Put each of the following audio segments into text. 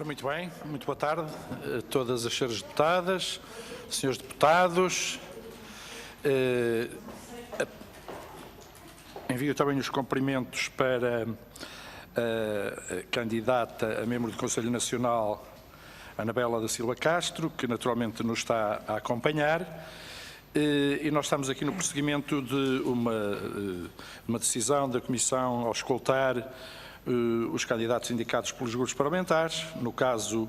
Muito bem, muito boa tarde a todas as senhoras deputadas, senhores deputados. Envio também os cumprimentos para a candidata a membro do Conselho Nacional, Anabela da Silva Castro, que naturalmente nos está a acompanhar. E nós estamos aqui no prosseguimento de uma decisão da Comissão ao escoltar os candidatos indicados pelos grupos parlamentares, no caso,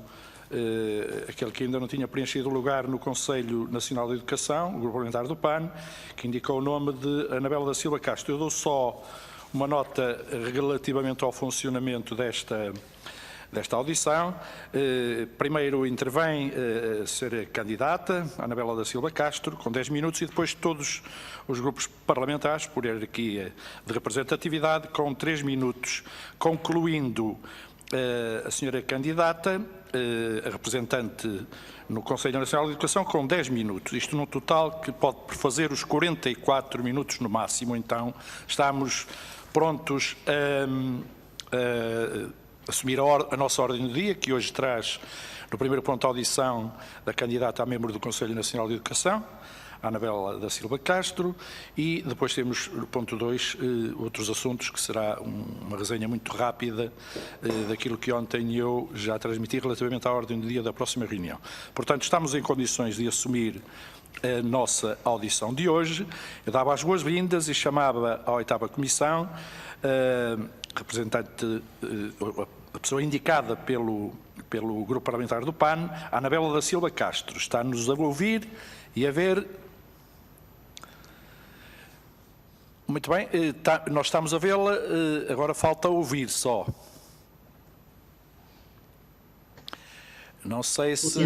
aquele que ainda não tinha preenchido o lugar no Conselho Nacional de Educação, o grupo parlamentar do PAN, que indicou o nome de Anabela da Silva Castro. Eu dou só uma nota relativamente ao funcionamento desta audição. Primeiro intervém a ser candidata, Anabela da Silva Castro, com 10 minutos, e depois todos os grupos parlamentares, por hierarquia de representatividade, com 3 minutos, concluindo a senhora candidata, a representante no Conselho Nacional de Educação, com 10 minutos. Isto num total que pode fazer os 44 minutos no máximo. Então, estamos prontos a assumir a nossa ordem do dia, que hoje traz, no primeiro ponto, a audição da candidata a membro do Conselho Nacional de Educação, Anabela da Silva Castro, e depois temos, no ponto 2, outros assuntos, que será uma resenha muito rápida daquilo que ontem eu já transmiti relativamente à ordem do dia da próxima reunião. Portanto, estamos em condições de assumir a nossa audição de hoje. Eu dava as boas-vindas e chamava à 8ª Comissão representante, a pessoa indicada pelo Grupo Parlamentar do PAN, Anabela da Silva Castro. Está-nos a ouvir e a ver. Muito bem, nós estamos a vê-la, agora falta ouvir só. Não sei se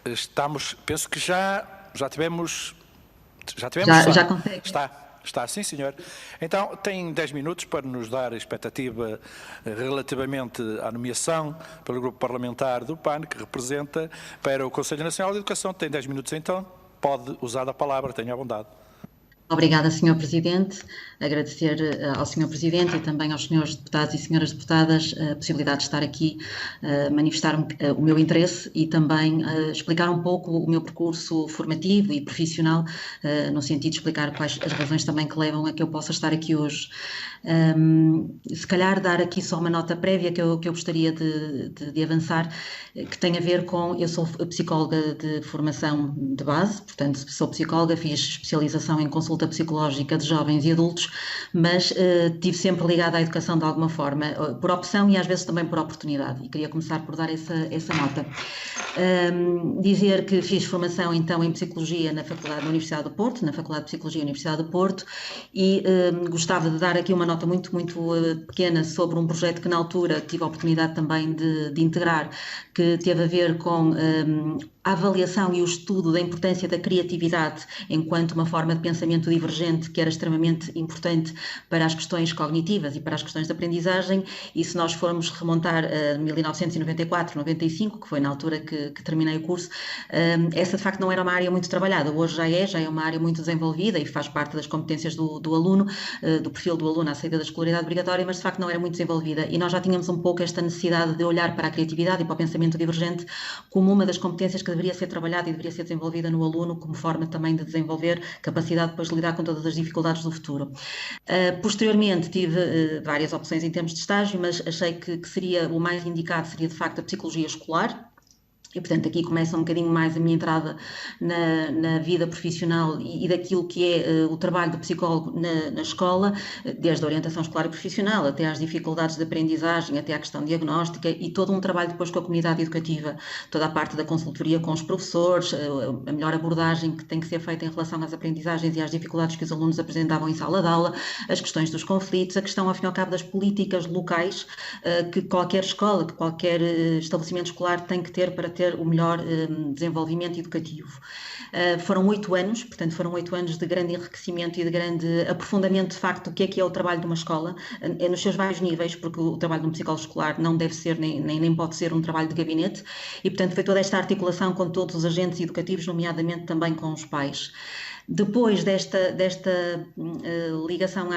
estamos, penso que já tivemos. Já consegue. Está, sim, senhor. Então, tem 10 minutos para nos dar a expectativa relativamente à nomeação pelo Grupo Parlamentar do PAN, que representa para o Conselho Nacional de Educação. Tem 10 minutos, então, pode usar a palavra, tenha à vontade. Obrigada, Sr. Presidente. Agradecer ao Sr. Presidente e também aos senhores deputados e senhoras deputadas a possibilidade de estar aqui, manifestar o meu interesse e também explicar um pouco o meu percurso formativo e profissional, no sentido de explicar quais as razões também que levam a que eu possa estar aqui hoje. Se calhar dar aqui só uma nota prévia que eu gostaria de avançar, que tem a ver com, eu sou psicóloga de formação de base, portanto sou psicóloga, fiz especialização em consulta psicológica de jovens e adultos, mas estive sempre ligada à educação de alguma forma, por opção e às vezes também por oportunidade, e queria começar por dar essa nota. Dizer que fiz formação então em Psicologia na Universidade do Porto, na Faculdade de Psicologia da Universidade do Porto, e gostava de dar aqui uma nota muito pequena sobre um projeto que na altura tive a oportunidade também de integrar, que teve a ver com a avaliação e o estudo da importância da criatividade enquanto uma forma de pensamento divergente que era extremamente importante para as questões cognitivas e para as questões de aprendizagem. E se nós formos remontar a 1994, 95, que foi na altura que terminei o curso, essa de facto não era uma área muito trabalhada. Hoje já é uma área muito desenvolvida e faz parte das competências do aluno, do perfil do aluno à saída da escolaridade obrigatória, mas de facto não era muito desenvolvida. E nós já tínhamos um pouco esta necessidade de olhar para a criatividade e para o pensamento divergente como uma das competências que deveria ser trabalhada e deveria ser desenvolvida no aluno como forma também de desenvolver capacidade depois de lidar com todas as dificuldades do futuro. Posteriormente tive várias opções em termos de estágio, mas achei que seria o mais indicado seria de facto a psicologia escolar. E, portanto, aqui começa um bocadinho mais a minha entrada na vida profissional e daquilo que é o trabalho do psicólogo na escola, desde a orientação escolar e profissional, até às dificuldades de aprendizagem, até à questão diagnóstica e todo um trabalho depois com a comunidade educativa, toda a parte da consultoria com os professores, a melhor abordagem que tem que ser feita em relação às aprendizagens e às dificuldades que os alunos apresentavam em sala de aula, as questões dos conflitos, a questão, ao fim e ao cabo, das políticas locais que qualquer escola, que qualquer estabelecimento escolar tem que ter para ter o melhor desenvolvimento educativo. Foram 8 anos, portanto foram 8 anos de grande enriquecimento e de grande aprofundamento de facto do que é o trabalho de uma escola, nos seus vários níveis, porque o trabalho de um psicólogo escolar não deve ser nem pode ser um trabalho de gabinete, e portanto foi toda esta articulação com todos os agentes educativos, nomeadamente também com os pais. Depois desta ligação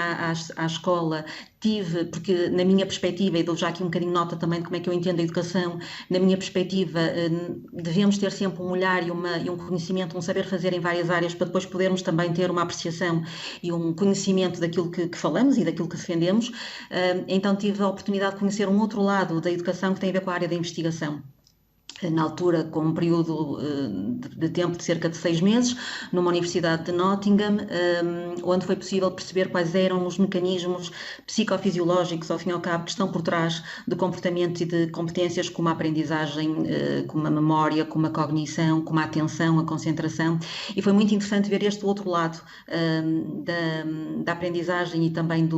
à escola, tive, porque na minha perspectiva, e dou já aqui um bocadinho nota também de como é que eu entendo a educação, na minha perspectiva, devemos ter sempre um olhar e um conhecimento, um saber fazer em várias áreas, para depois podermos também ter uma apreciação e um conhecimento daquilo que falamos e daquilo que defendemos. Então tive a oportunidade de conhecer um outro lado da educação que tem a ver com a área da investigação. Na altura, com um período de tempo de cerca de 6 meses, numa universidade de Nottingham, onde foi possível perceber quais eram os mecanismos psicofisiológicos, ao fim e ao cabo, que estão por trás de comportamentos e de competências como a aprendizagem, como a memória, como a cognição, como a atenção, a concentração, e foi muito interessante ver este outro lado da aprendizagem e também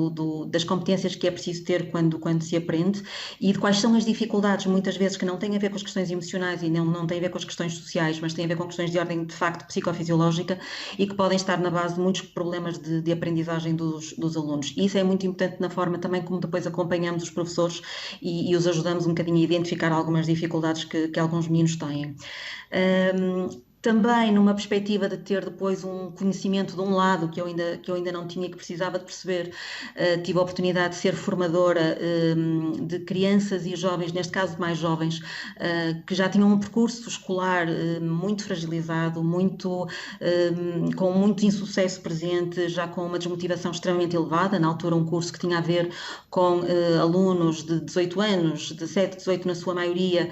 das competências que é preciso ter quando se aprende, e de quais são as dificuldades, muitas vezes, que não têm a ver com as questões emocionais e não tem a ver com as questões sociais, mas tem a ver com questões de ordem, de facto, psicofisiológica, e que podem estar na base de muitos problemas de aprendizagem dos alunos. E isso é muito importante na forma também como depois acompanhamos os professores e os ajudamos um bocadinho a identificar algumas dificuldades que alguns meninos têm. Também numa perspectiva de ter depois um conhecimento de um lado que eu ainda não tinha, que precisava de perceber, tive a oportunidade de ser formadora de crianças e jovens, neste caso mais jovens, que já tinham um percurso escolar muito fragilizado, com muito insucesso presente, já com uma desmotivação extremamente elevada, na altura um curso que tinha a ver com alunos de 18 anos, de 17, 18 na sua maioria,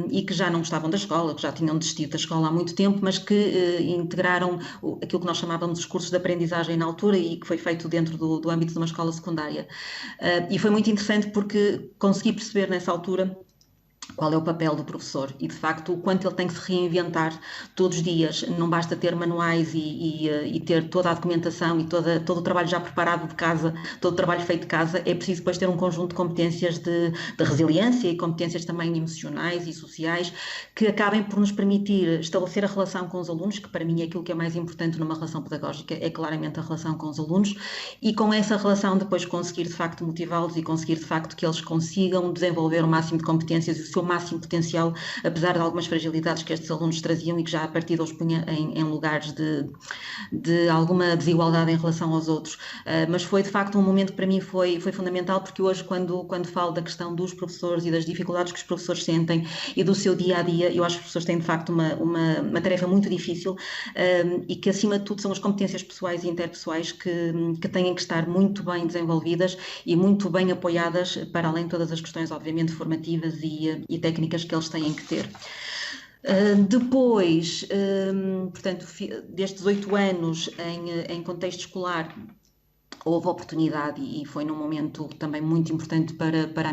e que já não gostavam da escola, que já tinham desistido da escola há muito tempo, mas que integraram aquilo que nós chamávamos os cursos de aprendizagem na altura e que foi feito dentro do âmbito de uma escola secundária. E foi muito interessante porque consegui perceber nessa altura qual é o papel do professor e, de facto, o quanto ele tem que se reinventar todos os dias. Não basta ter manuais e ter toda a documentação e todo o trabalho já preparado de casa, todo o trabalho feito de casa. É preciso depois ter um conjunto de competências de resiliência e competências também emocionais e sociais que acabem por nos permitir estabelecer a relação com os alunos, que para mim é aquilo que é mais importante numa relação pedagógica, é claramente a relação com os alunos, e com essa relação depois conseguir de facto motivá-los e conseguir de facto que eles consigam desenvolver o máximo de competências e o seu máximo potencial, apesar de algumas fragilidades que estes alunos traziam e que já a partida os punha em lugares de alguma desigualdade em relação aos outros. Mas foi de facto um momento que para mim foi fundamental, porque hoje quando falo da questão dos professores e das dificuldades que os professores sentem e do seu dia a dia, eu acho que os professores têm de facto uma tarefa muito difícil, e que acima de tudo são as competências pessoais e interpessoais que têm que estar muito bem desenvolvidas e muito bem apoiadas, para além de todas as questões obviamente formativas e técnicas que eles têm que ter. Depois, portanto, destes 8 anos em contexto escolar, houve oportunidade, e foi num momento também muito importante para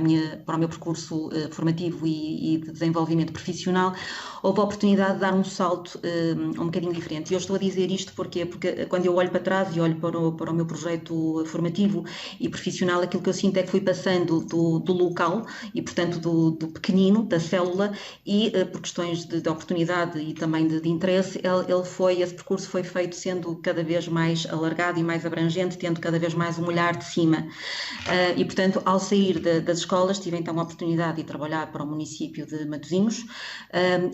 o meu percurso formativo e de desenvolvimento profissional, houve a oportunidade de dar um salto um bocadinho diferente. E eu estou a dizer isto porque quando eu olho para trás e olho para o meu projeto formativo e profissional, aquilo que eu sinto é que fui passando do local e, portanto, do pequenino, da célula, e por questões de oportunidade e também de interesse, esse percurso foi feito sendo cada vez mais alargado e mais abrangente, tendo cada vez mais um olhar de cima. E, portanto, ao sair das escolas, tive então a oportunidade de trabalhar para o município de Matosinhos,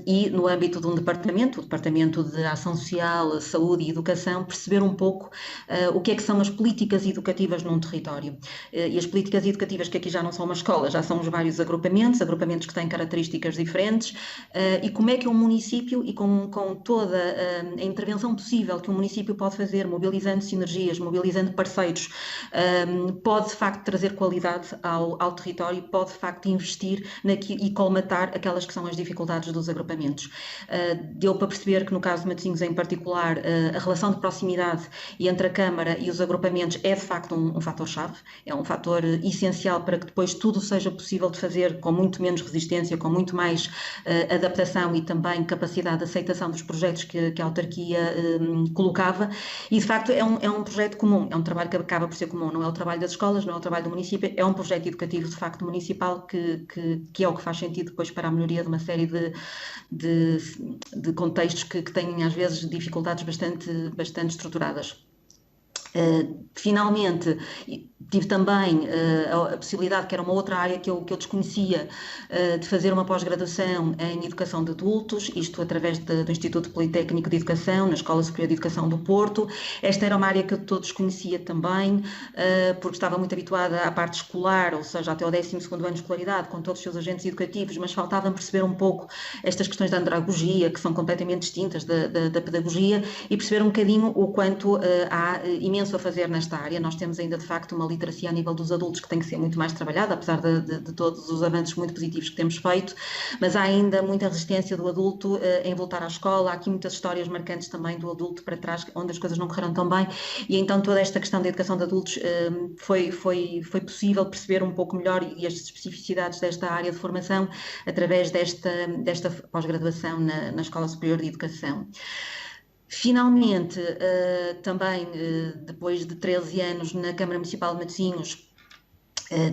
e no âmbito de um departamento, o Departamento de Ação Social, Saúde e Educação, perceber um pouco o que é que são as políticas educativas num território. E as políticas educativas, que aqui já não são uma escola, já são os vários agrupamentos que têm características diferentes, e como é que um município, e com toda a intervenção possível que um município pode fazer, mobilizando sinergias, mobilizando parceiros, pode de facto trazer qualidade ao território, pode de facto investir e colmatar aquelas que são as dificuldades dos agrupamentos. Deu para perceber que no caso de Matosinhos em particular, a relação de proximidade entre a Câmara e os agrupamentos é de facto um fator-chave, é um fator essencial para que depois tudo seja possível de fazer com muito menos resistência, com muito mais adaptação e também capacidade de aceitação dos projetos que a autarquia colocava. E de facto é um projeto comum, é um trabalho que acaba por ser comum, não é o trabalho das escolas, não é o trabalho do município, é um projeto educativo de facto municipal que é o que faz sentido depois para a melhoria de uma série de contextos que têm às vezes dificuldades bastante estruturadas. Finalmente, Tive também a possibilidade, que era uma outra área que eu desconhecia, de fazer uma pós-graduação em Educação de Adultos, isto através do Instituto Politécnico de Educação, na Escola Superior de Educação do Porto. Esta era uma área que eu desconhecia também, porque estava muito habituada à parte escolar, ou seja, até ao 12º ano de escolaridade, com todos os seus agentes educativos, mas faltava-me perceber um pouco estas questões da andragogia, que são completamente distintas da pedagogia, e perceber um bocadinho o quanto há imenso a fazer nesta área. Nós temos ainda, de facto, uma literacia a nível dos adultos que tem que ser muito mais trabalhada, apesar de todos os avanços muito positivos que temos feito, mas há ainda muita resistência do adulto em voltar à escola. Há aqui muitas histórias marcantes também do adulto para trás, onde as coisas não correram tão bem, e então toda esta questão da educação de adultos foi possível perceber um pouco melhor e as especificidades desta área de formação através desta pós-graduação na Escola Superior de Educação. Finalmente, também depois de 13 anos na Câmara Municipal de Matosinhos,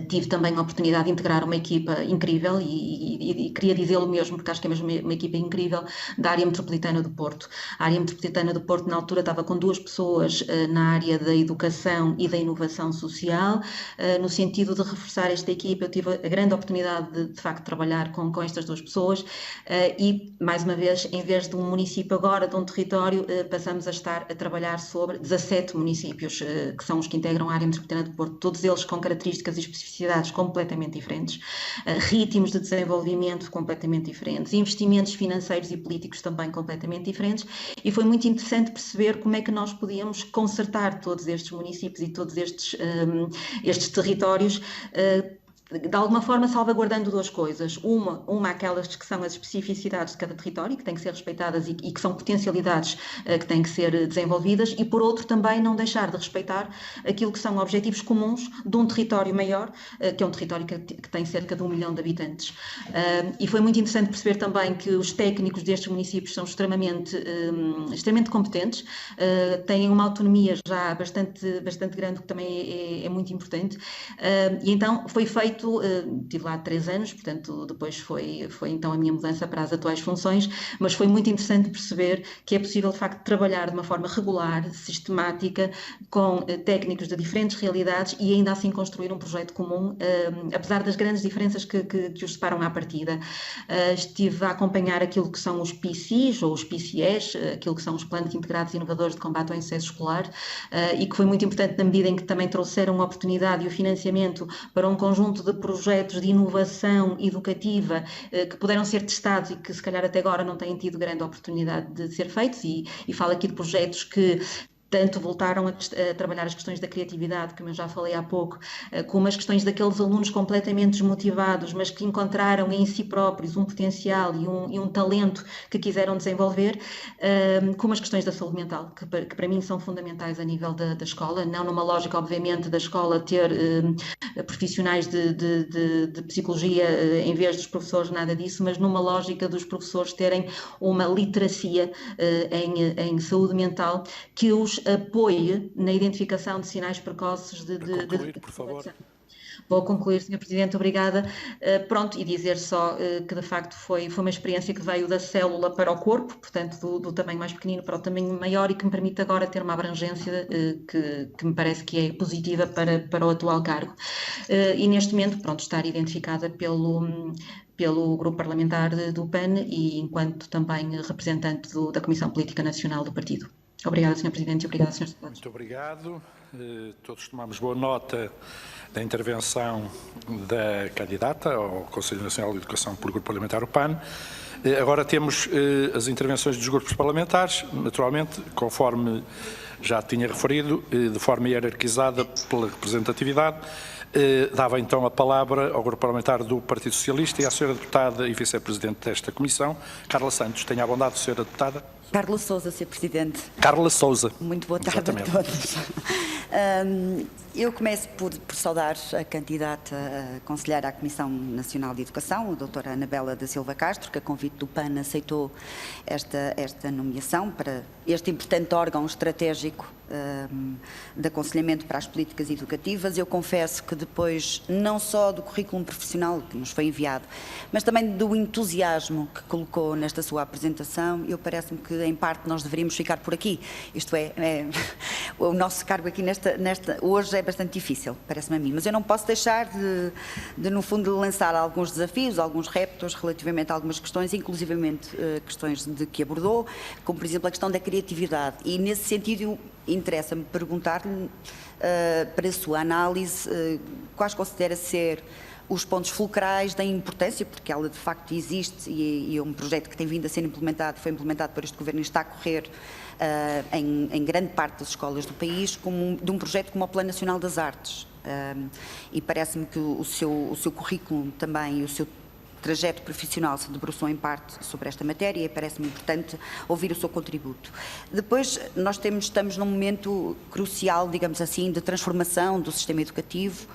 tive também a oportunidade de integrar uma equipa incrível e queria dizê-lo mesmo, porque acho que é mesmo uma equipa incrível, da área metropolitana do Porto. A área metropolitana do Porto, na altura, estava com 2 pessoas na área da educação e da inovação social. No sentido de reforçar esta equipa, eu tive a grande oportunidade de facto, trabalhar com estas 2 pessoas e, mais uma vez, em vez de um município agora, de um território, passamos a estar a trabalhar sobre 17 municípios, que são os que integram a área metropolitana do Porto, todos eles com características e especificidades completamente diferentes, ritmos de desenvolvimento completamente diferentes, investimentos financeiros e políticos também completamente diferentes, e foi muito interessante perceber como é que nós podíamos concertar todos estes municípios e todos estes territórios, de alguma forma salvaguardando 2 coisas. Uma aquelas que são as especificidades de cada território, que têm que ser respeitadas e que são potencialidades que têm que ser desenvolvidas, e por outro também não deixar de respeitar aquilo que são objetivos comuns de um território maior, que é um território que tem cerca de 1 milhão de habitantes. E foi muito interessante perceber também que os técnicos destes municípios são extremamente competentes, têm uma autonomia já bastante grande, que também é muito importante, e então foi feito. Estive lá 3 anos, portanto depois foi então a minha mudança para as atuais funções, mas foi muito interessante perceber que é possível de facto trabalhar de uma forma regular, sistemática, com técnicos de diferentes realidades e ainda assim construir um projeto comum, apesar das grandes diferenças que os separam à partida. Estive a acompanhar aquilo que são os PCs ou os PCS, aquilo que são os Planos Integrados Inovadores de Combate ao Insucesso Escolar, e que foi muito importante na medida em que também trouxeram a oportunidade e o financiamento para um conjunto de projetos de inovação educativa que puderam ser testados e que se calhar até agora não têm tido grande oportunidade de ser feitos, e falo aqui de projetos que tanto voltaram a trabalhar as questões da criatividade, como eu já falei há pouco, como as questões daqueles alunos completamente desmotivados, mas que encontraram em si próprios um potencial e um talento que quiseram desenvolver, como as questões da saúde mental, que para mim são fundamentais a nível da escola, não numa lógica, obviamente, da escola ter profissionais de psicologia em vez dos professores, nada disso, mas numa lógica dos professores terem uma literacia em saúde mental que os apoie na identificação de sinais precoces de concluir, por favor. Vou concluir, Sr. Presidente, obrigada. Pronto, e dizer só que de facto foi uma experiência que veio da célula para o corpo, portanto do tamanho mais pequenino para o tamanho maior, e que me permite agora ter uma abrangência que me parece que é positiva para o atual cargo. E neste momento, pronto, estar identificada pelo grupo parlamentar do PAN e enquanto também representante da Comissão Política Nacional do partido. Obrigada, Sr. Presidente, e obrigada, Srs. Deputados. Muito obrigado. Todos tomamos boa nota da intervenção da candidata ao Conselho Nacional de Educação pelo Grupo Parlamentar do PAN. Agora temos as intervenções dos grupos parlamentares, naturalmente, conforme já tinha referido, de forma hierarquizada pela representatividade. Dava então a palavra ao Grupo Parlamentar do Partido Socialista e à Sra. Deputada e Vice-Presidente desta Comissão, Carla Santos. Tenha a bondade, Sra. Deputada. Carla Sousa, Sr. Presidente. Carla Sousa. Muito boa tarde. Exatamente. A todos. Eu começo por saudar a candidata a conselheira à Comissão Nacional de Educação, a doutora Anabela da Silva Castro, que a convite do PAN aceitou esta nomeação para este importante órgão estratégico de aconselhamento para as políticas educativas. Eu confesso que depois, não só do currículo profissional que nos foi enviado, mas também do entusiasmo que colocou nesta sua apresentação, parece-me que em parte nós deveríamos ficar por aqui. Isto o nosso cargo aqui hoje é bastante difícil, parece-me a mim, mas eu não posso deixar de no fundo lançar alguns desafios, alguns reptos relativamente a algumas questões, inclusivamente questões de que abordou, como por exemplo a questão da criatividade, e nesse sentido interessa-me perguntar-lhe, para a sua análise, quais considera ser os pontos fulcrais da importância, porque ela de facto existe e é um projeto que tem vindo a ser implementado, foi implementado por este Governo e está a correr em grande parte das escolas do país, de um projeto como o Plano Nacional das Artes. E parece-me que o seu currículo também e o seu trajeto profissional se debruçou em parte sobre esta matéria e parece-me importante ouvir o seu contributo. Depois, nós estamos num momento crucial, digamos assim, de transformação do sistema educativo,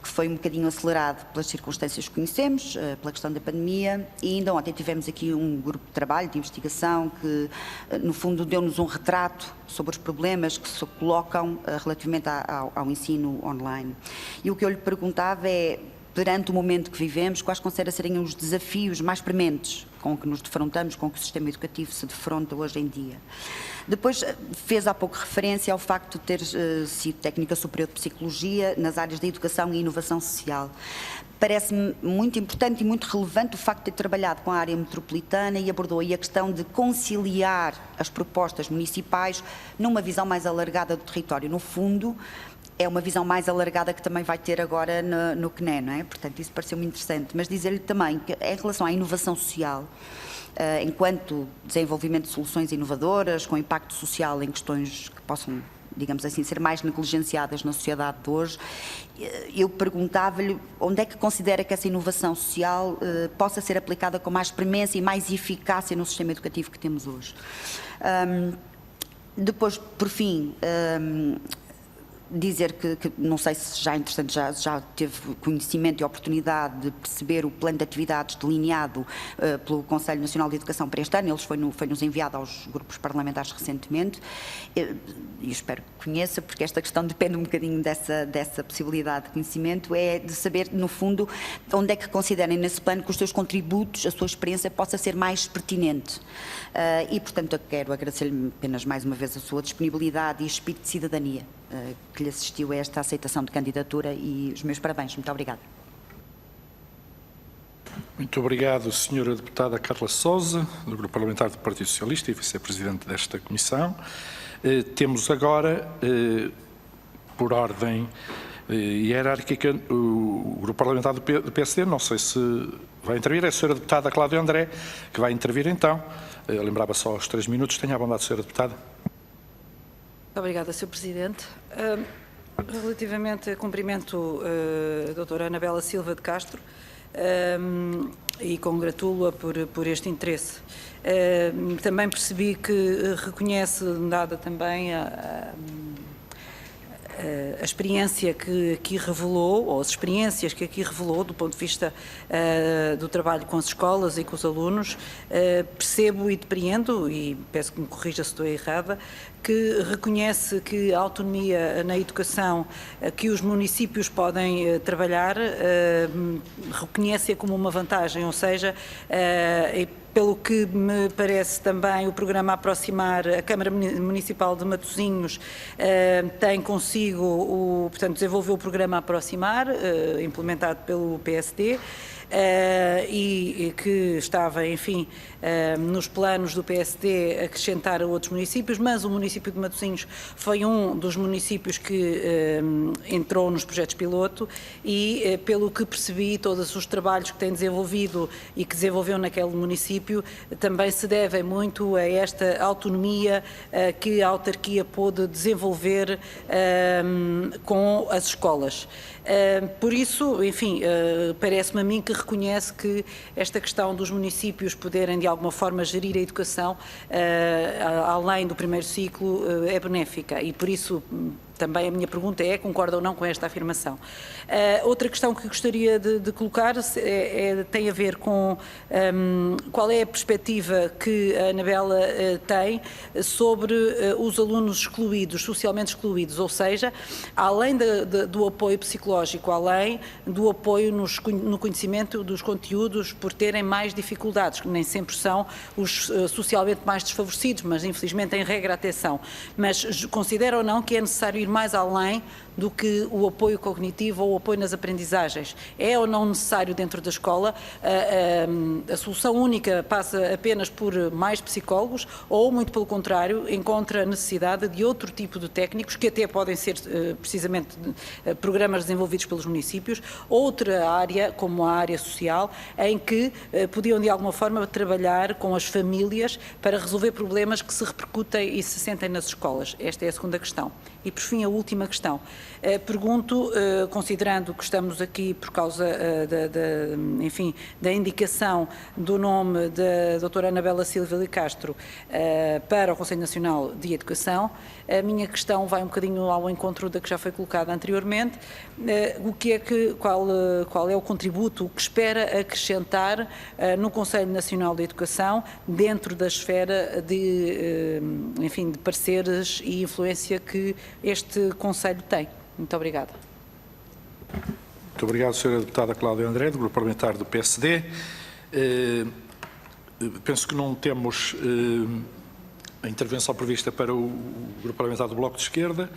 que foi um bocadinho acelerado pelas circunstâncias que conhecemos, pela questão da pandemia, e ainda ontem tivemos aqui um grupo de trabalho, de investigação, que no fundo deu-nos um retrato sobre os problemas que se colocam relativamente ao ensino online. E o que eu lhe perguntava é, perante o momento que vivemos, quais considera serem os desafios mais prementes com que nos defrontamos, com que o sistema educativo se defronta hoje em dia. Depois, fez há pouco referência ao facto de ter sido técnica superior de psicologia nas áreas da educação e inovação social. Parece-me muito importante e muito relevante o facto de ter trabalhado com a área metropolitana e abordou aí a questão de conciliar as propostas municipais numa visão mais alargada do território. No fundo, é uma visão mais alargada que também vai ter agora no CNE, não é? Portanto, isso pareceu-me interessante. Mas dizer-lhe também que, em relação à inovação social, enquanto desenvolvimento de soluções inovadoras, com impacto social em questões que possam, digamos assim, ser mais negligenciadas na sociedade de hoje, eu perguntava-lhe onde é que considera que essa inovação social possa ser aplicada com mais premência e mais eficácia no sistema educativo que temos hoje. Depois, por fim, dizer que não sei se já, entretanto, já teve conhecimento e oportunidade de perceber o plano de atividades delineado pelo Conselho Nacional de Educação para este ano. Ele foi-nos enviado aos grupos parlamentares recentemente e espero que conheça, porque esta questão depende um bocadinho dessa possibilidade de conhecimento, é de saber, no fundo, onde é que considerem nesse plano que os seus contributos, a sua experiência possa ser mais pertinente. E, portanto, eu quero agradecer-lhe apenas mais uma vez a sua disponibilidade e espírito de cidadania que lhe assistiu a esta aceitação de candidatura, e os meus parabéns. Muito obrigada. Muito obrigado, Sra. Deputada Carla Sousa, do Grupo Parlamentar do Partido Socialista e vice-presidente desta Comissão. Temos agora, por ordem hierárquica, o Grupo Parlamentar do PSD. Não sei se vai intervir. É a Sra. Deputada Cláudia André, que vai intervir então. Eu lembrava só aos 3 minutos. Tenha a bondade, Sra. Deputada. Obrigada, Sr. Presidente. Relativamente a cumprimento a doutora Anabela Silva de Castro e congratulo-a por este interesse. Também percebi que reconhece, dada também a experiência que aqui revelou, ou as experiências que aqui revelou do ponto de vista do trabalho com as escolas e com os alunos, percebo e depreendo, e peço que me corrija se estou errada, que reconhece que a autonomia na educação que os municípios podem trabalhar, reconhece-a como uma vantagem, ou seja, pelo que me parece também o programa Aproximar, a Câmara Municipal de Matosinhos tem consigo, portanto, desenvolveu o programa Aproximar, implementado pelo PSD, e que estava, enfim, nos planos do PSD acrescentar a outros municípios, mas o município de Matosinhos foi um dos municípios que entrou nos projetos piloto e, pelo que percebi, todos os trabalhos que tem desenvolvido e que desenvolveu naquele município também se devem muito a esta autonomia que a autarquia pôde desenvolver com as escolas. Por isso, enfim, parece-me a mim que reconhece que esta questão dos municípios poderem de alguma forma gerir a educação além do primeiro ciclo é benéfica, e por isso também a minha pergunta é, concorda ou não com esta afirmação? Outra questão que gostaria de colocar tem a ver com qual é a perspectiva que a Anabela tem sobre os alunos excluídos, socialmente excluídos, ou seja, além do apoio psicológico, além do apoio no conhecimento dos conteúdos por terem mais dificuldades, que nem sempre são os socialmente mais desfavorecidos, mas infelizmente em regra atenção. Mas considera ou não que é necessário ir mais além do que o apoio cognitivo ou o apoio nas aprendizagens? É ou não necessário dentro da escola? A solução única passa apenas por mais psicólogos ou, muito pelo contrário, encontra a necessidade de outro tipo de técnicos, que até podem ser precisamente programas desenvolvidos pelos municípios, outra área, como a área social, em que podiam de alguma forma trabalhar com as famílias para resolver problemas que se repercutem e se sentem nas escolas? Esta é a segunda questão. E, por fim, a última questão. Pergunto, considerando que estamos aqui por causa da indicação do nome da doutora Anabela Silva de Castro para o Conselho Nacional de Educação, a minha questão vai um bocadinho ao encontro da que já foi colocada anteriormente. Qual é o contributo que espera acrescentar no Conselho Nacional de Educação, dentro da esfera de pareceres e influência que este Conselho tem? Muito obrigada. Muito obrigado, Sra. Deputada Cláudia André, do Grupo Parlamentar do PSD. Penso que não temos a intervenção prevista para o Grupo Parlamentar do Bloco de Esquerda.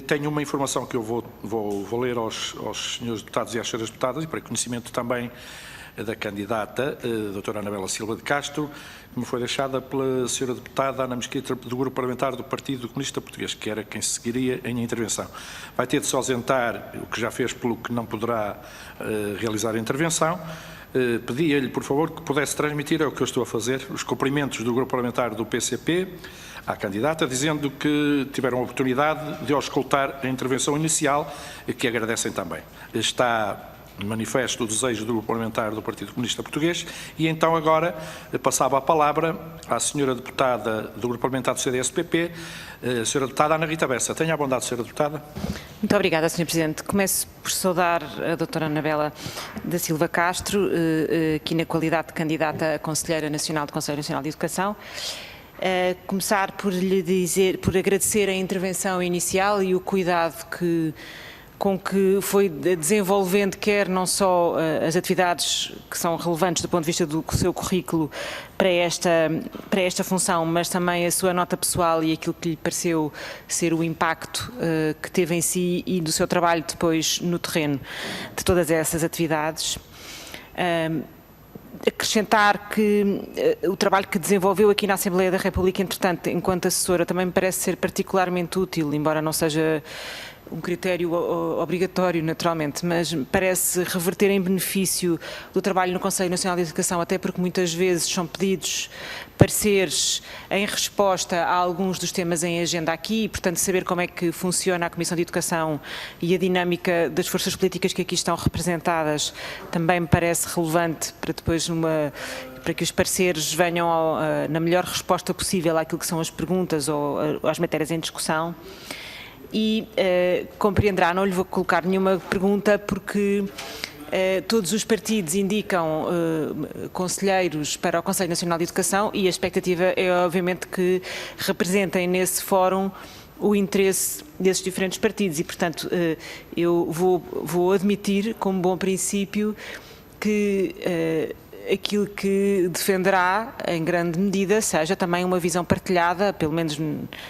Tenho uma informação que eu vou ler aos senhores deputados e às senhoras deputadas, e para conhecimento também da candidata, a doutora Anabela Silva de Castro, que me foi deixada pela senhora deputada Ana Mesquita, do Grupo Parlamentar do Partido Comunista Português, que era quem seguiria em intervenção. Vai ter de se ausentar, o que já fez, pelo que não poderá realizar a intervenção. Pedia-lhe, por favor, que pudesse transmitir, é o que eu estou a fazer, os cumprimentos do Grupo Parlamentar do PCP à candidata, dizendo que tiveram a oportunidade de auscultar a intervenção inicial, que agradecem também. Está manifesto o desejo do Grupo Parlamentar do Partido Comunista Português, e então agora passava a palavra à senhora deputada do Grupo Parlamentar do CDS-PP, a senhora deputada Ana Rita Bessa. Tenha a bondade, senhora deputada. Muito obrigada, Sr. Presidente. Começo por saudar a doutora Anabela da Silva Castro, aqui na qualidade de candidata a Conselheira Nacional do Conselho Nacional de Educação. Começar por lhe dizer, por agradecer a intervenção inicial e o cuidado com que foi desenvolvendo, quer não só as atividades que são relevantes do ponto de vista do seu currículo para esta função, mas também a sua nota pessoal e aquilo que lhe pareceu ser o impacto que teve em si e do seu trabalho depois no terreno de todas essas atividades. Acrescentar que o trabalho que desenvolveu aqui na Assembleia da República, entretanto, enquanto assessora, também me parece ser particularmente útil, embora não seja um critério obrigatório, naturalmente, mas parece reverter em benefício do trabalho no Conselho Nacional de Educação, até porque muitas vezes são pedidos pareceres em resposta a alguns dos temas em agenda aqui, e, portanto, saber como é que funciona a Comissão de Educação e a dinâmica das forças políticas que aqui estão representadas também me parece relevante para depois para que os pareceres venham na melhor resposta possível àquilo que são as perguntas ou às matérias em discussão. E compreenderá, não lhe vou colocar nenhuma pergunta porque todos os partidos indicam conselheiros para o Conselho Nacional de Educação e a expectativa é obviamente que representem nesse fórum o interesse desses diferentes partidos e, portanto, eu vou admitir como bom princípio que aquilo que defenderá, em grande medida, seja também uma visão partilhada, pelo menos,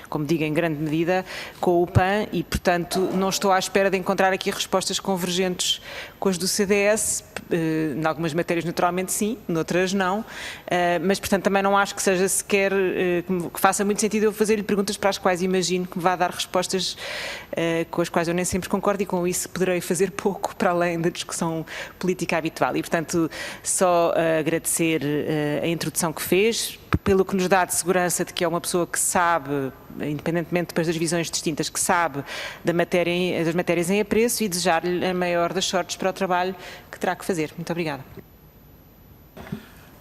como digo, em grande medida, com o PAN e, portanto, não estou à espera de encontrar aqui respostas convergentes com as do CDS, em algumas matérias naturalmente sim, noutras não, mas, portanto, também não acho que seja sequer, que faça muito sentido eu fazer-lhe perguntas para as quais imagino que me vá dar respostas com as quais eu nem sempre concordo e com isso poderei fazer pouco para além da discussão política habitual e, portanto, só agradecer a introdução que fez, pelo que nos dá de segurança de que é uma pessoa que sabe, independentemente depois das visões distintas, que sabe das matérias em apreço e desejar-lhe a maior das sortes para o trabalho que terá que fazer. Muito obrigada.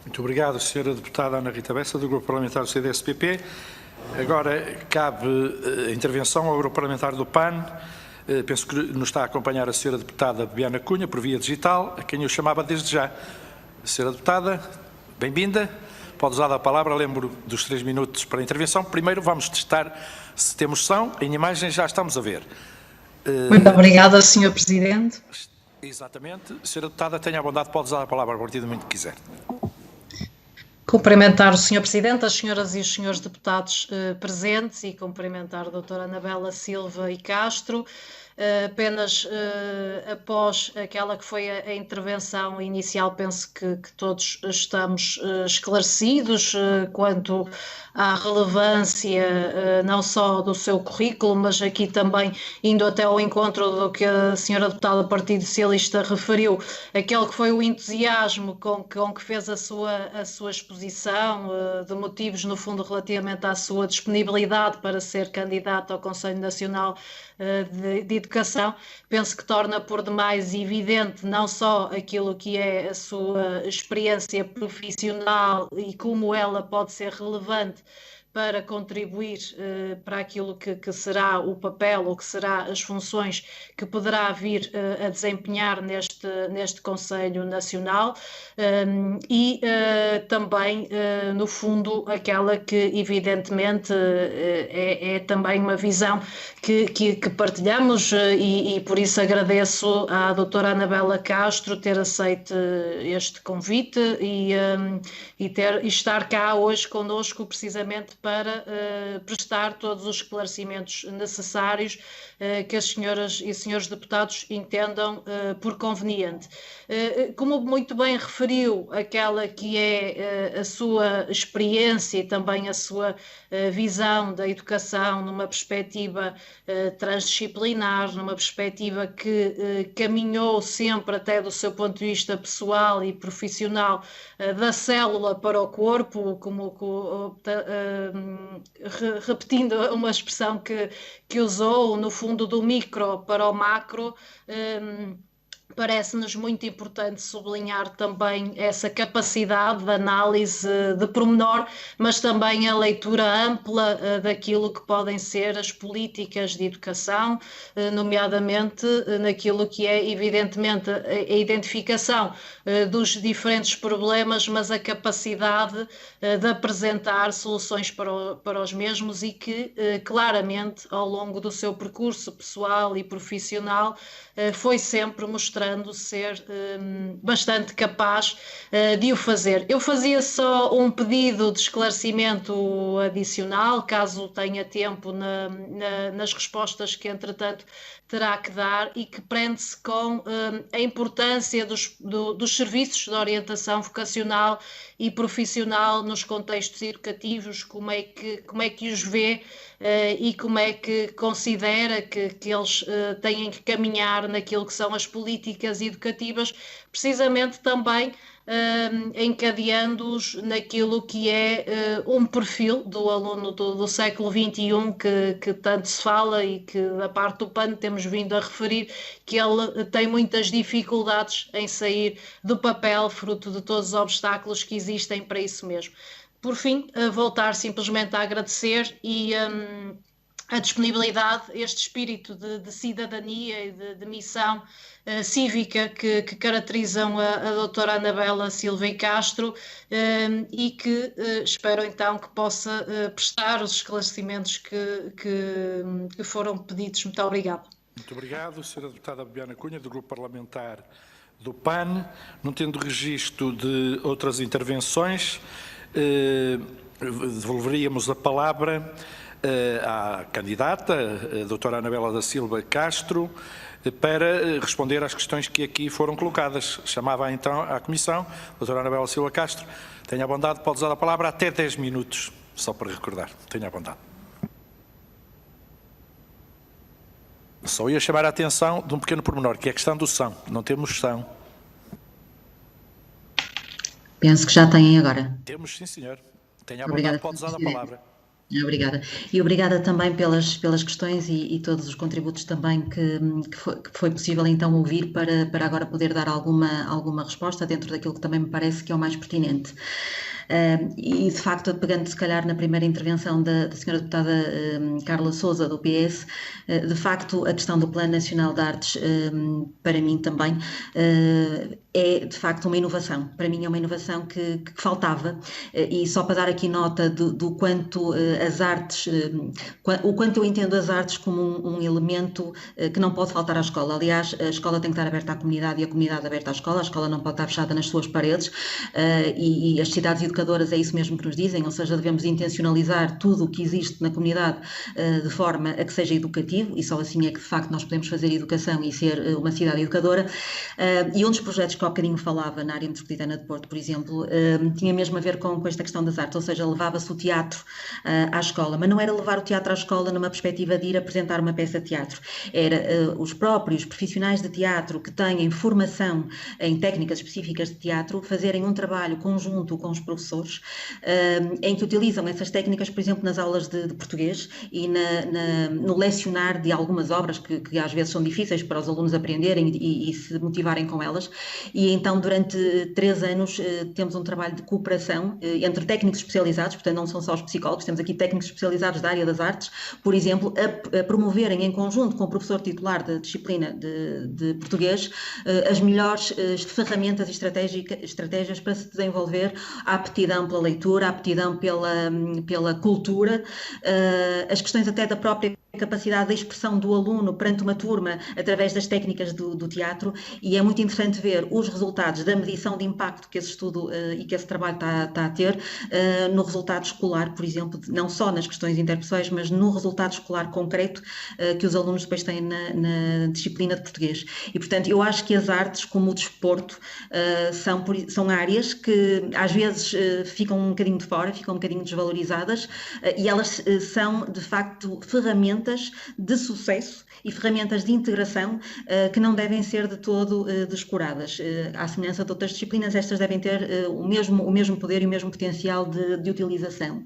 Muito obrigado, Sra. Deputada Ana Rita Bessa, do Grupo Parlamentar do CDS-PP. Agora cabe a intervenção ao Europarlamentário do PAN. Penso que nos está a acompanhar a Sra. Deputada Bebiana Cunha, por via digital, a quem eu chamava desde já. Sra. Deputada, bem-vinda. Pode usar a palavra, lembro dos 3 minutos para a intervenção. Primeiro vamos testar se temos som. Em imagem já estamos a ver. Muito obrigada, Sr. Presidente. Exatamente. Sra. Deputada, tenha a bondade, pode usar a palavra a partir do momento que quiser. Cumprimentar o Sr. Presidente, as senhoras e os senhores deputados presentes e cumprimentar a doutora Anabela Silva e Castro. Apenas após aquela que foi a intervenção inicial, penso que todos estamos esclarecidos quanto à relevância não só do seu currículo, mas aqui também indo até ao encontro do que a senhora deputada do Partido Socialista referiu, aquele que foi o entusiasmo com que fez a sua exposição de motivos, no fundo, relativamente à sua disponibilidade para ser candidata ao Conselho Nacional de Educação. Penso que torna por demais evidente não só aquilo que é a sua experiência profissional e como ela pode ser relevante para contribuir para aquilo que será o papel ou que será as funções que poderá vir a desempenhar neste Conselho Nacional e também, no fundo, aquela que evidentemente é também uma visão que partilhamos e por isso agradeço à doutora Anabela Castro ter aceito este convite e estar cá hoje connosco precisamente para prestar todos os esclarecimentos necessários que as senhoras e senhores deputados entendam por conveniente. Como muito bem referiu, aquela que é a sua experiência e também a sua visão da educação numa perspectiva transdisciplinar, numa perspectiva que caminhou sempre até do seu ponto de vista pessoal e profissional da célula para o corpo, repetindo uma expressão que usou, no fundo, do micro para o macro. Parece-nos muito importante sublinhar também essa capacidade de análise de pormenor, mas também a leitura ampla daquilo que podem ser as políticas de educação, nomeadamente naquilo que é, evidentemente, a identificação dos diferentes problemas, mas a capacidade de apresentar soluções para os mesmos e que, claramente, ao longo do seu percurso pessoal e profissional, foi sempre mostrando ser bastante capaz de o fazer. Eu fazia só um pedido de esclarecimento adicional, caso tenha tempo nas respostas que, entretanto, terá que dar e que prende-se com a importância dos serviços de orientação vocacional e profissional nos contextos educativos, como é que os vê e como é que considera que eles têm que caminhar naquilo que são as políticas educativas, precisamente também encadeando-os naquilo que é um perfil do aluno do século XXI que tanto se fala e que da parte do PAN temos vindo a referir que ele tem muitas dificuldades em sair do papel, fruto de todos os obstáculos que existem para isso mesmo. Por fim, voltar simplesmente a agradecer e a disponibilidade, este espírito de cidadania e de missão cívica que caracterizam a doutora Anabela Silva e Castro e que espero então que possa prestar os esclarecimentos que foram pedidos. Muito obrigada. Muito obrigado, Sra. Deputada Bebiana Cunha, do Grupo Parlamentar do PAN. Não tendo registro de outras intervenções, devolveríamos a palavra à candidata, a doutora Anabela da Silva Castro, para responder às questões que aqui foram colocadas. Chamava então à Comissão, doutora Anabela Silva Castro. Tenha a bondade, pode usar a palavra até 10 minutos, só para recordar. Tenha a bondade. Só ia chamar a atenção de um pequeno pormenor, que é a questão do som. Não temos som. Penso que já têm agora. Temos, sim, senhor. Tenha a bondade, pode usar a palavra. Obrigada. E obrigada também pelas questões e todos os contributos também que foi possível então ouvir para agora poder dar alguma resposta dentro daquilo que também me parece que é o mais pertinente. E, de facto, pegando se calhar na primeira intervenção da senhora deputada Carla Sousa, do PS, de facto, a questão do Plano Nacional de Artes, para mim também, é de facto uma inovação. Para mim é uma inovação que faltava, e só para dar aqui nota do quanto as artes, o quanto eu entendo as artes como um elemento que não pode faltar à escola. Aliás, a escola tem que estar aberta à comunidade e a comunidade aberta à escola. A escola não pode estar fechada nas suas paredes, e as sociedades educadoras é isso mesmo que nos dizem, ou seja, devemos intencionalizar tudo o que existe na comunidade de forma a que seja educativo, e só assim é que de facto nós podemos fazer educação e ser uma cidade educadora. E um dos projetos que há bocadinho falava na área metropolitana de Porto, por exemplo, tinha mesmo a ver com esta questão das artes, ou seja, levava-se o teatro à escola, mas não era levar o teatro à escola numa perspectiva de ir apresentar uma peça de teatro, era os próprios profissionais de teatro que têm formação em técnicas específicas de teatro fazerem um trabalho conjunto com os professores, em que utilizam essas técnicas, por exemplo, nas aulas de português e no lecionar de algumas obras que às vezes são difíceis para os alunos aprenderem e se motivarem com elas. E então, durante 3 anos, temos um trabalho de cooperação entre técnicos especializados, portanto não são só os psicólogos, temos aqui técnicos especializados da área das artes, por exemplo, a promoverem em conjunto com o professor titular da disciplina de português as melhores ferramentas e estratégias para se desenvolver a aptidão pela leitura, a aptidão pela cultura, as questões até da própria capacidade de expressão do aluno perante uma turma através das técnicas do teatro, e é muito interessante ver os resultados da medição de impacto que esse estudo e que esse trabalho está a ter no resultado escolar, por exemplo, não só nas questões interpessoais, mas no resultado escolar concreto que os alunos depois têm na disciplina de português. E, portanto, eu acho que as artes, como o desporto, são áreas que às vezes ficam um bocadinho de fora, ficam um bocadinho desvalorizadas, e elas são, de facto, ferramentas de sucesso e ferramentas de integração que não devem ser de todo descuradas. À semelhança de outras disciplinas, estas devem ter o mesmo poder e o mesmo potencial de utilização.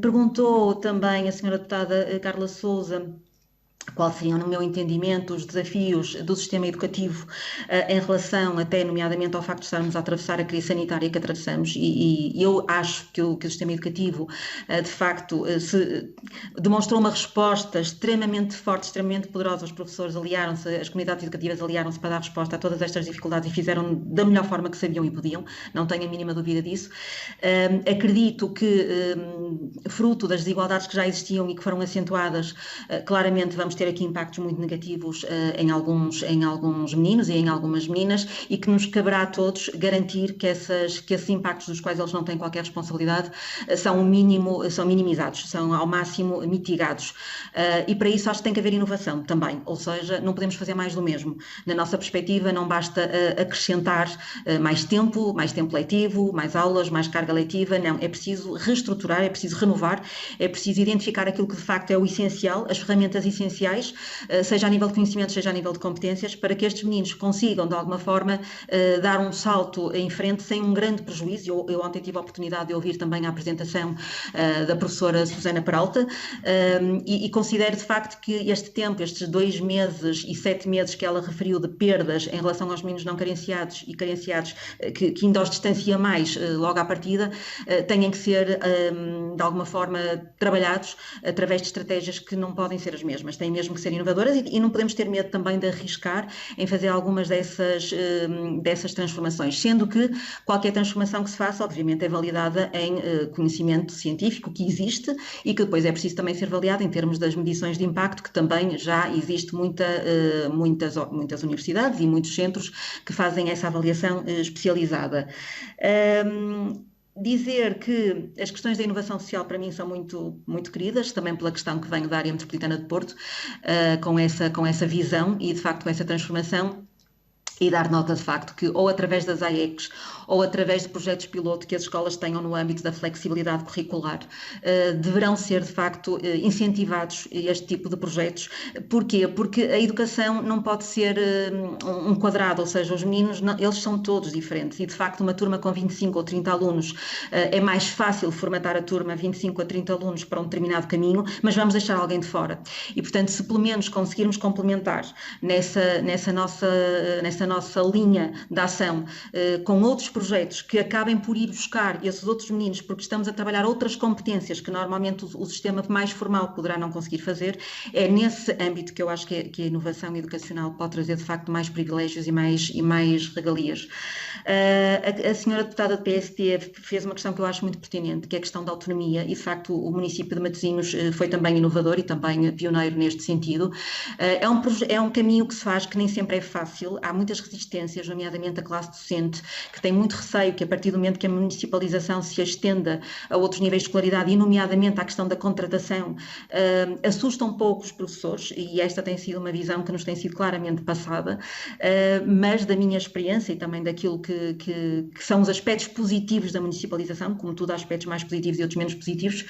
Perguntou também a senhora deputada Carla Sousa quais seriam, no meu entendimento, os desafios do sistema educativo em relação até, nomeadamente, ao facto de estarmos a atravessar a crise sanitária que atravessamos, e eu acho que o sistema educativo, de facto, demonstrou uma resposta extremamente forte, extremamente poderosa. Os professores aliaram-se, as comunidades educativas aliaram-se para dar resposta a todas estas dificuldades e fizeram da melhor forma que sabiam e podiam, não tenho a mínima dúvida disso. Acredito que, fruto das desigualdades que já existiam e que foram acentuadas, claramente vamos ter aqui impactos muito negativos em alguns meninos e em algumas meninas, e que nos caberá a todos garantir que esses impactos dos quais eles não têm qualquer responsabilidade são minimizados, são ao máximo mitigados. E para isso acho que tem que haver inovação também, ou seja, não podemos fazer mais do mesmo. Na nossa perspectiva, não basta acrescentar mais tempo letivo, mais aulas, mais carga letiva, não, é preciso reestruturar, é preciso renovar, é preciso identificar aquilo que de facto é o essencial, as ferramentas essenciais, seja a nível de conhecimento, seja a nível de competências, para que estes meninos consigam, de alguma forma, dar um salto em frente sem um grande prejuízo. Eu ontem tive a oportunidade de ouvir também a apresentação da professora Susana Peralta, e considero de facto que este tempo, estes 2 meses e 7 meses que ela referiu de perdas em relação aos meninos não carenciados e carenciados, que ainda os distancia mais logo à partida, têm que ser, de alguma forma, trabalhados através de estratégias que não podem ser as mesmas, têm mesmo que ser inovadoras, e não podemos ter medo também de arriscar em fazer algumas dessas transformações, sendo que qualquer transformação que se faça, obviamente, é validada em conhecimento científico que existe e que depois é preciso também ser avaliado em termos das medições de impacto, que também já existe muitas universidades e muitos centros que fazem essa avaliação especializada. Dizer que as questões da inovação social para mim são muito, muito queridas, também pela questão que venho da área metropolitana de Porto, com essa visão e de facto com essa transformação, e dar nota de facto que, ou através das AECs ou através de projetos piloto que as escolas tenham no âmbito da flexibilidade curricular, deverão ser de facto incentivados este tipo de projetos. Porquê? Porque a educação não pode ser um quadrado, ou seja, os meninos, eles são todos diferentes, e de facto uma turma com 25 ou 30 alunos é mais fácil formatar a turma 25 a 30 alunos para um determinado caminho, mas vamos deixar alguém de fora. E portanto, se pelo menos conseguirmos complementar nessa nossa nossa linha de ação com outros projetos que acabem por ir buscar esses outros meninos, porque estamos a trabalhar outras competências que normalmente o sistema mais formal poderá não conseguir fazer, é nesse âmbito que eu acho que a inovação educacional pode trazer de facto mais privilégios e mais regalias. A senhora deputada do PSD fez uma questão que eu acho muito pertinente, que é a questão da autonomia, e de facto o município de Matosinhos foi também inovador e também pioneiro neste sentido. É um caminho que se faz que nem sempre é fácil, há muitas resistências, nomeadamente a classe docente, que tem muito receio que a partir do momento que a municipalização se estenda a outros níveis de escolaridade, e nomeadamente à questão da contratação, assusta um pouco os professores, e esta tem sido uma visão que nos tem sido claramente passada, mas da minha experiência e também daquilo que são os aspectos positivos da municipalização, como tudo há aspectos mais positivos e outros menos positivos,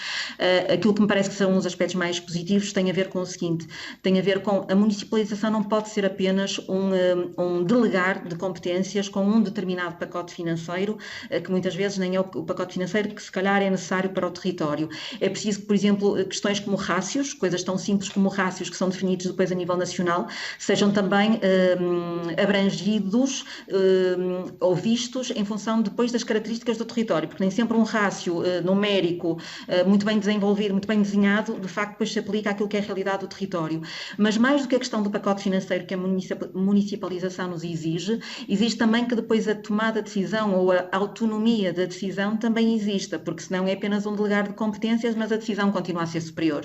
aquilo que me parece que são os aspectos mais positivos tem a ver com o seguinte, tem a ver com a municipalização não pode ser apenas um delegar de competências com um determinado pacote financeiro, que muitas vezes nem é o pacote financeiro que se calhar é necessário para o território. É preciso que, por exemplo, questões como rácios, coisas tão simples como rácios que são definidos depois a nível nacional, sejam também abrangidos ou vistos em função depois das características do território, porque nem sempre um rácio numérico muito bem desenvolvido, muito bem desenhado, de facto depois se aplica àquilo que é a realidade do território. Mas mais do que a questão do pacote financeiro que a municipalização nos exige também que depois a tomada de decisão ou a autonomia da decisão também exista, porque senão é apenas um delegar de competências, mas a decisão continua a ser superior.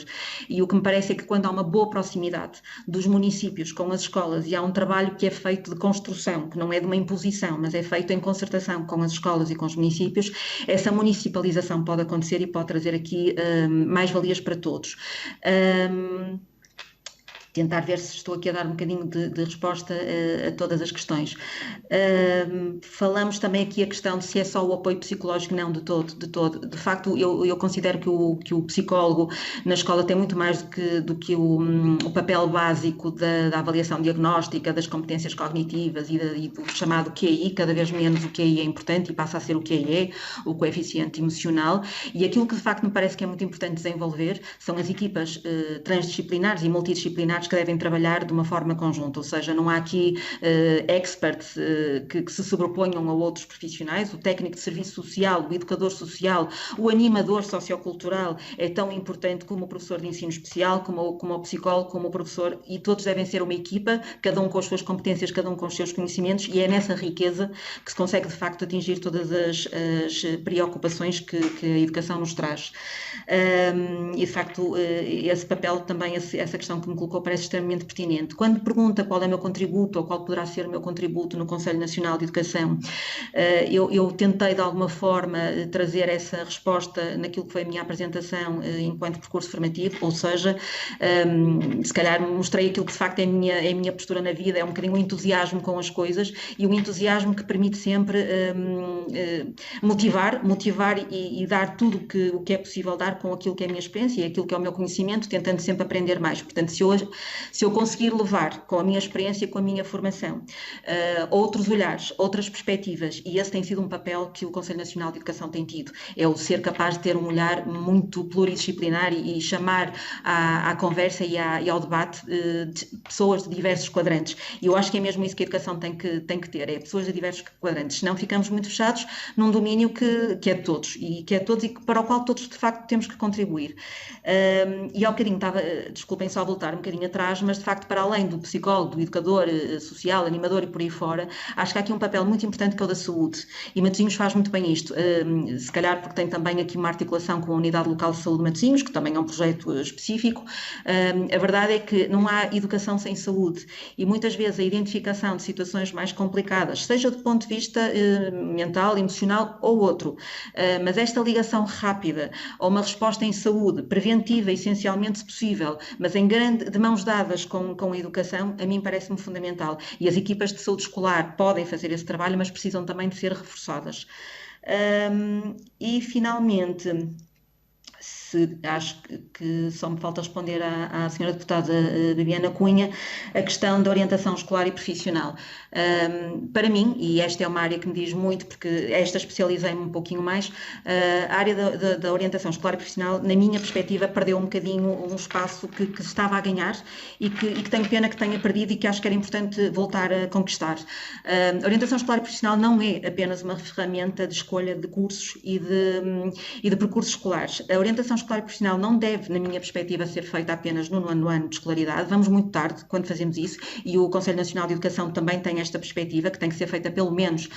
E o que me parece é que quando há uma boa proximidade dos municípios com as escolas e há um trabalho que é feito de construção, que não é de uma imposição, mas é feito em concertação com as escolas e com os municípios, essa municipalização pode acontecer e pode trazer aqui mais-valias para todos. Tentar ver se estou aqui a dar um bocadinho de resposta a todas as questões. Falamos também aqui a questão de se é só o apoio psicológico, não, de todo. De facto, eu considero que o psicólogo na escola tem muito mais do que o papel básico da avaliação diagnóstica, das competências cognitivas e do chamado QI, cada vez menos o QI é importante e passa a ser o QIE, o coeficiente emocional, e aquilo que de facto me parece que é muito importante desenvolver são as equipas transdisciplinares e multidisciplinares que devem trabalhar de uma forma conjunta, ou seja, não há aqui experts que se sobreponham a outros profissionais, o técnico de serviço social, o educador social, o animador sociocultural é tão importante como o professor de ensino especial, como o psicólogo, como o professor, e todos devem ser uma equipa, cada um com as suas competências, cada um com os seus conhecimentos, e é nessa riqueza que se consegue de facto atingir todas as preocupações que a educação nos traz. E de facto esse papel também, essa questão que me colocou parece extremamente pertinente. Quando pergunta qual é o meu contributo ou qual poderá ser o meu contributo no Conselho Nacional de Educação, eu tentei de alguma forma trazer essa resposta naquilo que foi a minha apresentação enquanto percurso formativo, ou seja, se calhar mostrei aquilo que de facto é a minha postura na vida, é um bocadinho o entusiasmo com as coisas e o entusiasmo que permite sempre motivar e dar tudo o que é possível dar com aquilo que é a minha experiência e aquilo que é o meu conhecimento, tentando sempre aprender mais. Portanto, se eu conseguir levar com a minha experiência, com a minha formação, outros olhares, outras perspectivas, e esse tem sido um papel que o Conselho Nacional de Educação tem tido, é o ser capaz de ter um olhar muito pluridisciplinar e chamar à conversa e ao debate de pessoas de diversos quadrantes. E eu acho que é mesmo isso que a educação tem que ter, é pessoas de diversos quadrantes, senão ficamos muito fechados num domínio que é de todos e para o qual todos de facto temos que contribuir. E ao bocadinho desculpem só voltar um bocadinho atrás, mas de facto para além do psicólogo, do educador social, animador e por aí fora, acho que há aqui um papel muito importante que é o da saúde, e Matosinhos faz muito bem isto, se calhar porque tem também aqui uma articulação com a Unidade Local de Saúde de Matosinhos, que também é um projeto específico. A verdade é que não há educação sem saúde, e muitas vezes a identificação de situações mais complicadas, seja do ponto de vista mental, emocional ou outro, mas esta ligação rápida a uma resposta em saúde, preventiva essencialmente se possível, mas de mãos dadas com a educação, a mim parece-me fundamental. E as equipas de saúde escolar podem fazer esse trabalho, mas precisam também de ser reforçadas. E finalmente, acho que só me falta responder à senhora deputada Bibiana Cunha, a questão da orientação escolar e profissional. Para mim, e esta é uma área que me diz muito, porque esta especializei-me um pouquinho mais, a área da orientação escolar e profissional, na minha perspectiva, perdeu um bocadinho um espaço que estava a ganhar e que tenho pena que tenha perdido e que acho que era importante voltar a conquistar. A orientação escolar e profissional não é apenas uma ferramenta de escolha de cursos e de percursos escolares. A orientação escolar e profissional não deve, na minha perspectiva, ser feita apenas no 9º ano de escolaridade. Vamos muito tarde quando fazemos isso, e o Conselho Nacional de Educação também tem esta perspectiva, que tem que ser feita pelo menos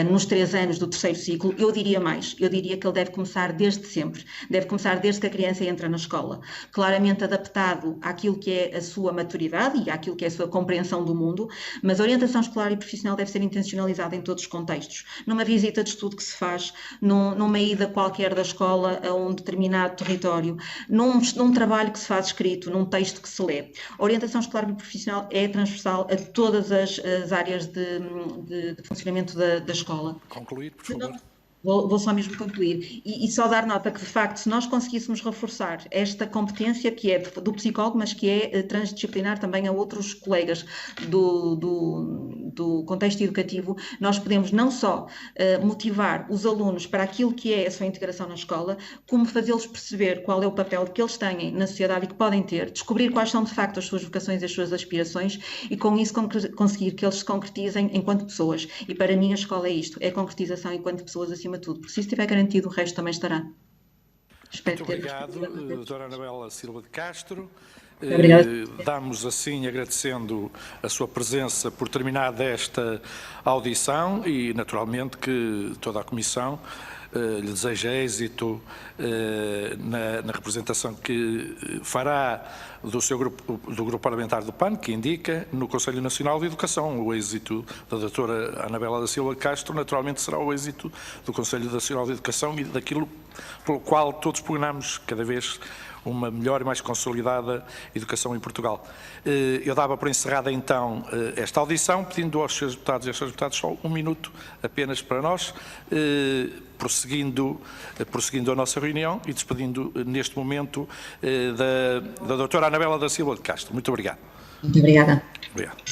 nos 3 anos do 3º ciclo. Eu diria mais, eu diria que ele deve começar desde sempre, deve começar desde que a criança entra na escola, claramente adaptado àquilo que é a sua maturidade e àquilo que é a sua compreensão do mundo, mas a orientação escolar e profissional deve ser intencionalizada em todos os contextos. Numa visita de estudo que se faz, numa ida qualquer da escola a um determinado território, num trabalho que se faz escrito, num texto que se lê. A orientação escolar e profissional é transversal a todas as áreas de funcionamento da escola. Concluir, por favor. Vou só mesmo concluir e só dar nota que, de facto, se nós conseguíssemos reforçar esta competência que é do psicólogo, mas que é transdisciplinar também a outros colegas do contexto educativo, nós podemos não só motivar os alunos para aquilo que é a sua integração na escola, como fazê-los perceber qual é o papel que eles têm na sociedade e que podem ter, descobrir quais são, de facto, as suas vocações e as suas aspirações e, com isso, conseguir que eles se concretizem enquanto pessoas. E, para mim, a escola é isto, é a concretização enquanto pessoas acima de tudo, porque se isso estiver garantido, o resto também estará. Muito obrigado, doutora Anabela Silva de Castro. Damos assim, agradecendo a sua presença por terminada esta audição e, naturalmente, que toda a Comissão lhe deseja êxito na representação que fará do grupo parlamentar do PAN, que indica no Conselho Nacional de Educação. O êxito da doutora Anabela da Silva Castro, naturalmente, será o êxito do Conselho Nacional de Educação e daquilo pelo qual todos pugnamos cada vez uma melhor e mais consolidada educação em Portugal. Eu dava por encerrada então esta audição, pedindo aos senhores deputados e às senhoras deputadas só 1 minuto apenas para nós, prosseguindo a nossa reunião e despedindo neste momento da doutora Anabela da Silva de Castro. Muito obrigado. Muito obrigada. Obrigado.